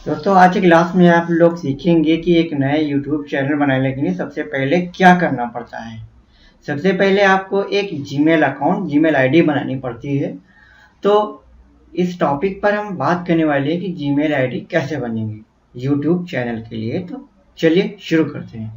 दोस्तों आज की क्लास में आप लोग सीखेंगे कि एक नए YouTube चैनल बनाने के लिए सबसे पहले क्या करना पड़ता है। सबसे पहले आपको एक जीमेल अकाउंट, जीमेल आईडी बनानी पड़ती है। तो इस टॉपिक पर हम बात करने वाले हैं कि जीमेल आईडी कैसे बनेगी YouTube चैनल के लिए। तो चलिए शुरू करते हैं।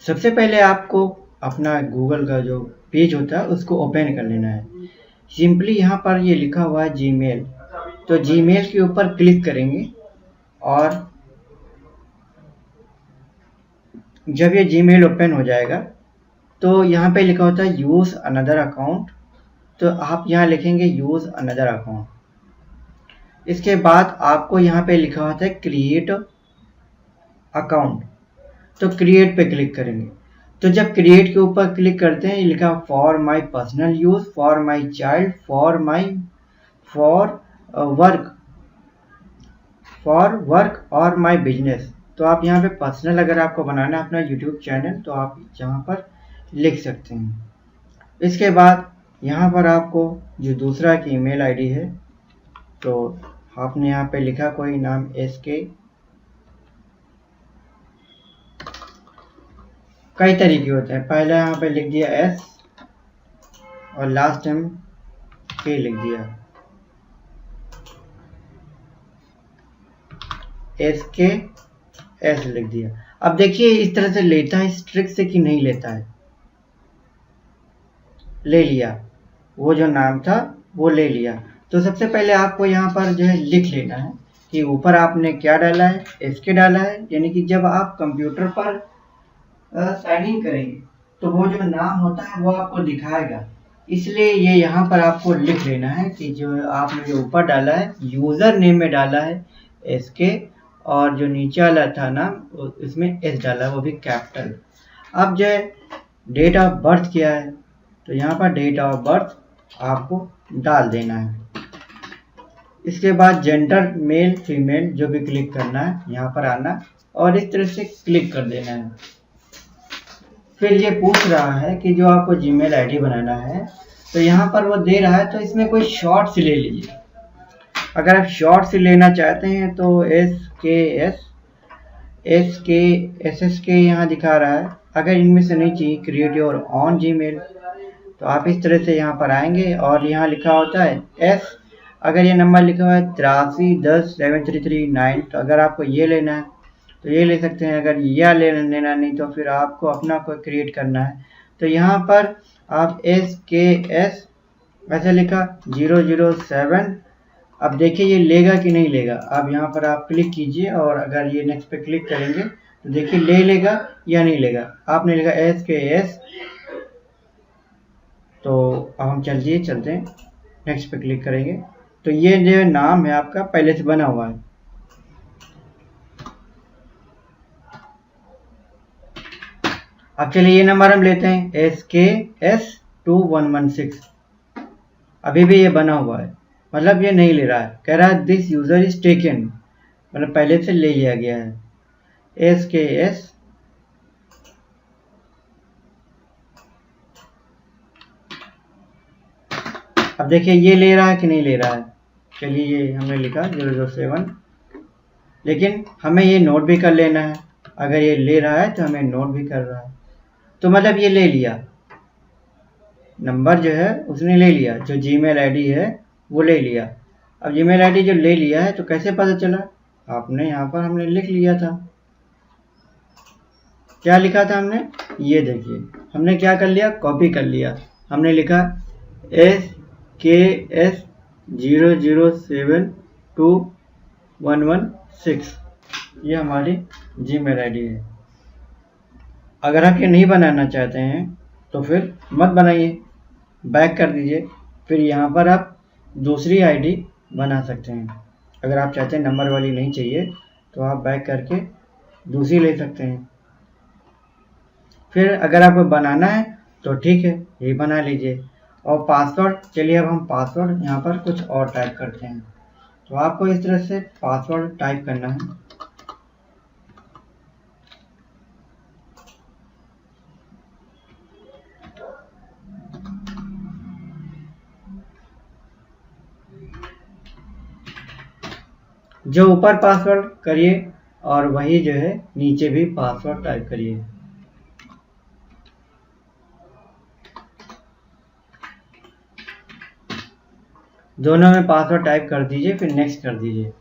सबसे पहले आपको अपना गूगल का जो पेज होता है उसको ओपन कर लेना है। सिंपली यहाँ पर ये लिखा हुआ है जीमेल, तो जीमेल के ऊपर क्लिक करेंगे और जब ये जीमेल ओपन हो जाएगा तो यहाँ पे लिखा होता है यूज़ अनदर अकाउंट, तो आप यहाँ लिखेंगे यूज़ अनदर अकाउंट। इसके बाद आपको यहाँ पे लिखा होता है क्रिएट अकाउंट, तो क्रिएट पे क्लिक करेंगे। तो जब क्रिएट के ऊपर क्लिक करते हैं, लिखा for my personal use, for my child, for work और माई बिजनेस। तो आप यहाँ पे पर्सनल अगर आपको बनाना है अपना यूट्यूब चैनल तो आप यहाँ पर लिख सकते हैं। इसके बाद यहाँ पर आपको जो दूसरा की ईमेल आईडी है तो आपने यहाँ पे लिखा कोई नाम SK, कई तरीके होते हैं। पहले यहाँ पे लिख दिया S और लास्ट टाइम K लिख दिया, SKS लिख दिया। अब देखिए इस तरह से लेता है इस ट्रिक से कि नहीं लेता है। ले लिया, वो जो नाम था वो ले लिया। तो सबसे पहले आपको यहाँ पर जो है लिख लेना है कि ऊपर आपने क्या डाला है, SK डाला है, यानी कि जब आप कंप्यूटर पर साइन इन करेंगे तो वो जो नाम होता है वो आपको दिखाएगा। इसलिए ये यहाँ पर आपको लिख लेना है कि जो आपने जो ऊपर डाला है यूज़र नेम में डाला है SK और जो नीचे वाला था नाम इसमें S डाला है, वो भी कैपिटल। अब जो है डेट ऑफ बर्थ क्या है तो यहाँ पर डेट ऑफ बर्थ आपको डाल देना है। इसके बाद जेंडर मेल फीमेल जो भी क्लिक करना है यहाँ पर आना और इस तरह से क्लिक कर देना है। फिर ये पूछ रहा है कि जो आपको जीमेल आईडी बनाना है तो यहाँ पर वो दे रहा है, तो इसमें कोई शॉर्ट से ले लीजिए। अगर आप शॉर्ट से लेना चाहते हैं तो SK यहाँ दिखा रहा है। अगर इनमें से नहीं चाहिए क्रिएट योर ऑन जीमेल तो आप इस तरह से यहाँ पर आएंगे और यहाँ लिखा होता है S। अगर ये नंबर लिखा हुआ है 83107339 तो अगर आपको ये लेना है तो ये ले सकते हैं। अगर यह लेना नहीं तो फिर आपको अपना कोई क्रिएट करना है। तो यहाँ पर आप SKS ऐसे लिखा 007। अब देखिए ये लेगा कि नहीं लेगा। अब यहाँ पर आप क्लिक कीजिए और अगर ये नेक्स्ट पे क्लिक करेंगे तो देखिए ले लेगा या नहीं लेगा। आपने लिखा SKS, तो अब हम चलते हैं नेक्स्ट पे क्लिक करेंगे तो ये जो नाम है आपका पहले से बना हुआ है। अब चलिए ये नंबर हम लेते हैं SKS2116। अभी भी ये बना हुआ है, मतलब ये नहीं ले रहा है। कह रहा है दिस यूजर इज टेकन, मतलब पहले से ले लिया गया है। SKS अब देखिए ये ले रहा है कि नहीं ले रहा है। चलिए ये हमने लिखा 007, लेकिन हमें ये नोट भी कर लेना है। अगर ये ले रहा है तो हमें नोट भी कर रहा है, तो मतलब ये ले लिया, नंबर जो है उसने ले लिया, जो जीमेल आईडी है वो ले लिया। अब जीमेल आईडी जो ले लिया है तो कैसे पता चला, आपने यहाँ पर हमने लिख लिया था। क्या लिखा था हमने, ये देखिए हमने क्या कर लिया, कॉपी कर लिया। हमने लिखा SKS 0072116, ये हमारी जीमेल आईडी है। अगर आप ये नहीं बनाना चाहते हैं तो फिर मत बनाइए, बैक कर दीजिए। फिर यहाँ पर आप दूसरी आईडी बना सकते हैं। अगर आप चाहते हैं नंबर वाली नहीं चाहिए तो आप बैक करके दूसरी ले सकते हैं। फिर अगर आपको बनाना है तो ठीक है, यही बना लीजिए। और पासवर्ड, चलिए अब हम पासवर्ड यहाँ पर कुछ और टाइप करते हैं। तो आपको इस तरह से पासवर्ड टाइप करना है। जो ऊपर पासवर्ड करिए और वही जो है नीचे भी पासवर्ड टाइप करिए। दोनों में पासवर्ड टाइप कर दीजिए, फिर नेक्स्ट कर दीजिए।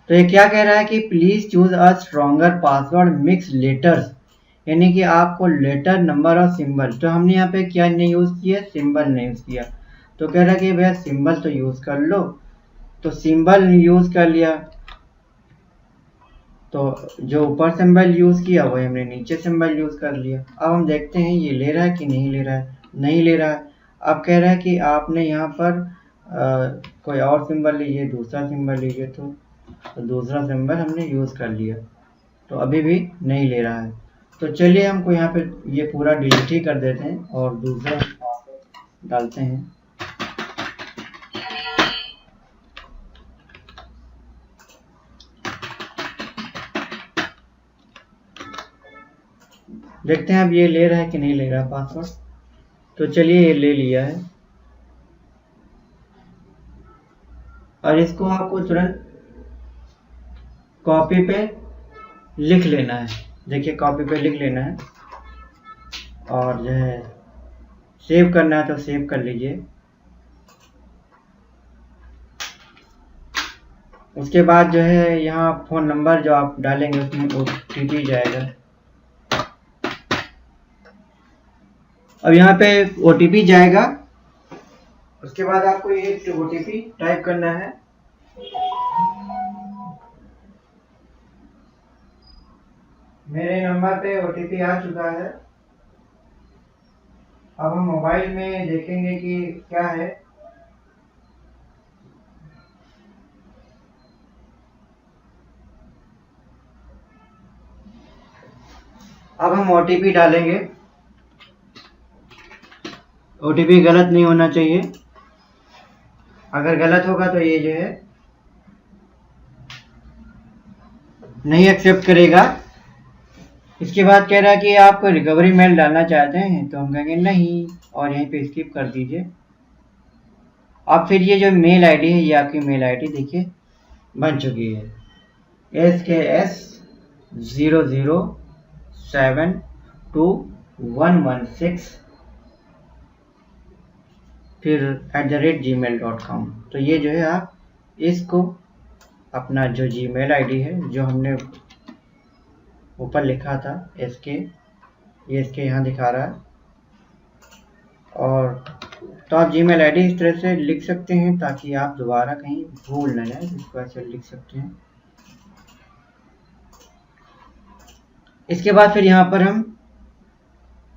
तो ये क्या कह रहा है कि please choose a stronger password mix letters, यानी कि आपको लेटर, नंबर और सिंबल। तो हमने यहाँ पे क्या नहीं यूज किया, सिंबल नहीं यूज किया। तो कह रहा है कि भैया सिंबल तो यूज कर लो, तो सिंबल यूज कर लिया। तो जो ऊपर सिंबल यूज किया वही हमने नीचे सिंबल यूज कर लिया। अब हम देखते हैं ये ले रहा है कि नहीं ले रहा है। नहीं ले रहा है। अब कह रहा है कि आपने यहाँ पर कोई और सिंबल लीजिए, दूसरा सिंबल लीजिए। तो दूसरा सिंबल हमने यूज कर लिया, तो अभी भी नहीं ले रहा है। तो चलिए हमको यहाँ पे ये पूरा डिलीट ही कर देते हैं और दूसरा डालते हैं। देखते हैं अब ये ले रहा है कि नहीं ले रहा पासवर्ड। तो चलिए ये ले लिया है, और इसको आपको तुरंत कॉपी पे लिख लेना है। देखिए कॉपी पे लिख लेना है, और जो है सेव करना है तो सेव कर लीजिए। उसके बाद जो है यहाँ फ़ोन नंबर जो आप डालेंगे उसमें OTP जाएगा। अब यहाँ पे OTP जाएगा। उसके बाद आपको ये OTP टाइप करना है। मेरे नंबर पे OTP आ चुका है। अब हम मोबाइल में देखेंगे कि क्या है। अब हम OTP डालेंगे। OTP गलत नहीं होना चाहिए, अगर गलत होगा तो ये जो है नहीं एक्सेप्ट करेगा। इसके बाद कह रहा है कि आप रिकवरी मेल डालना चाहते हैं, तो हम कहेंगे नहीं, और यहीं पे स्किप कर दीजिए। अब फिर ये जो मेल आईडी है, ये आपकी मेल आईडी देखिए बन चुकी है, SKS00721116 फिर @gmail.com। तो ये जो है आप इसको अपना जो जीमेल आईडी है, जो हमने ऊपर लिखा था SK, ये SK यहाँ दिखा रहा है। और तो आप जीमेल आईडी इस तरह से लिख सकते हैं ताकि आप दोबारा कहीं भूल न जाए, इसको ऐसे लिख सकते हैं। इसके बाद फिर यहाँ पर हम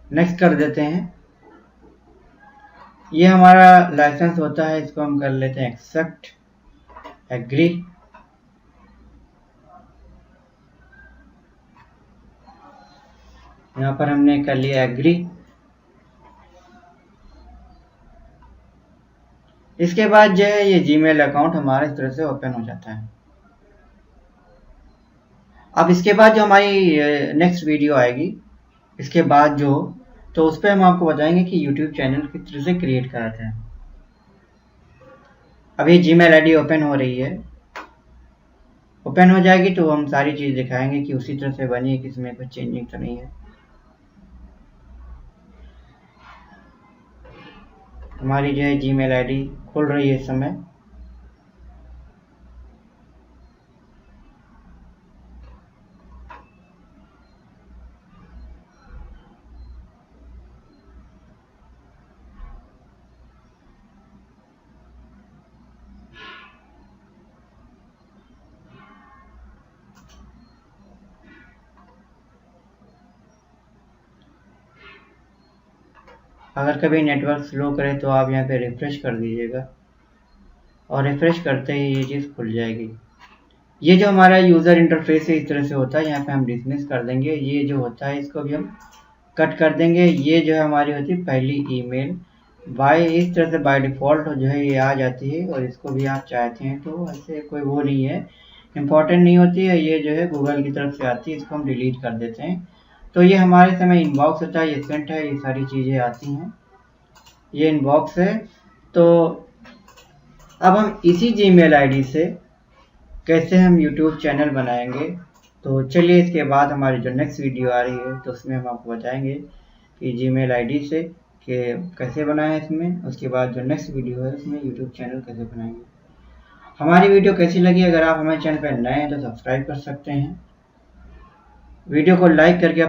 नेक्स्ट कर देते हैं। ये हमारा लाइसेंस होता है, इसको हम कर लेते हैं एक्सेप्ट, एग्री। यहाँ पर हमने कर लिया एग्री। इसके बाद जो है ये जीमेल अकाउंट हमारा इस तरह से ओपन हो जाता है। अब इसके बाद जो हमारी नेक्स्ट वीडियो आएगी इसके बाद जो, तो उस पर हम आपको बताएंगे कि YouTube चैनल किस तरह से क्रिएट कराते हैं। अभी जीमेल आईडी ओपन हो रही है, ओपन हो जाएगी तो हम सारी चीज़ दिखाएंगे कि उसी तरह से बनी है, कि इसमें कुछ चेंजिंग तो नहीं है। हमारी जो है जीमेल आईडी खुल रही है इस समय। अगर कभी नेटवर्क स्लो करे तो आप यहाँ पे रिफ्रेश कर दीजिएगा, और रिफ्रेश करते ही ये चीज़ खुल जाएगी। ये जो हमारा यूज़र इंटरफेस है इस तरह से होता है। यहाँ पे हम डिसमिस कर देंगे, ये जो होता है इसको भी हम कट कर देंगे। ये जो है हमारी होती है पहली ईमेल, इस तरह से बाय डिफ़ॉल्ट जो है ये आ जाती है, और इसको भी आप चाहते हैं तो ऐसे कोई वो नहीं है, इम्पॉर्टेंट नहीं होती है। ये जो है गूगल की तरफ से आती है, इसको हम डिलीट कर देते हैं। तो ये हमारे समय इनबॉक्स होता है, ये सेंट है, ये सारी चीज़ें आती हैं, ये इनबॉक्स है। तो अब हम इसी जीमेल आईडी से कैसे हम यूट्यूब चैनल बनाएंगे। तो चलिए इसके बाद हमारी जो नेक्स्ट वीडियो आ रही है तो उसमें हम आपको बताएंगे कि जीमेल आईडी से कि कैसे बनाएं इसमें। उसके बाद जो नेक्स्ट वीडियो है उसमें यूट्यूब चैनल कैसे बनाएंगे। हमारी वीडियो कैसी लगी, अगर आप हमारे चैनल पर नए हैं तो सब्सक्राइब कर सकते हैं, वीडियो को लाइक करके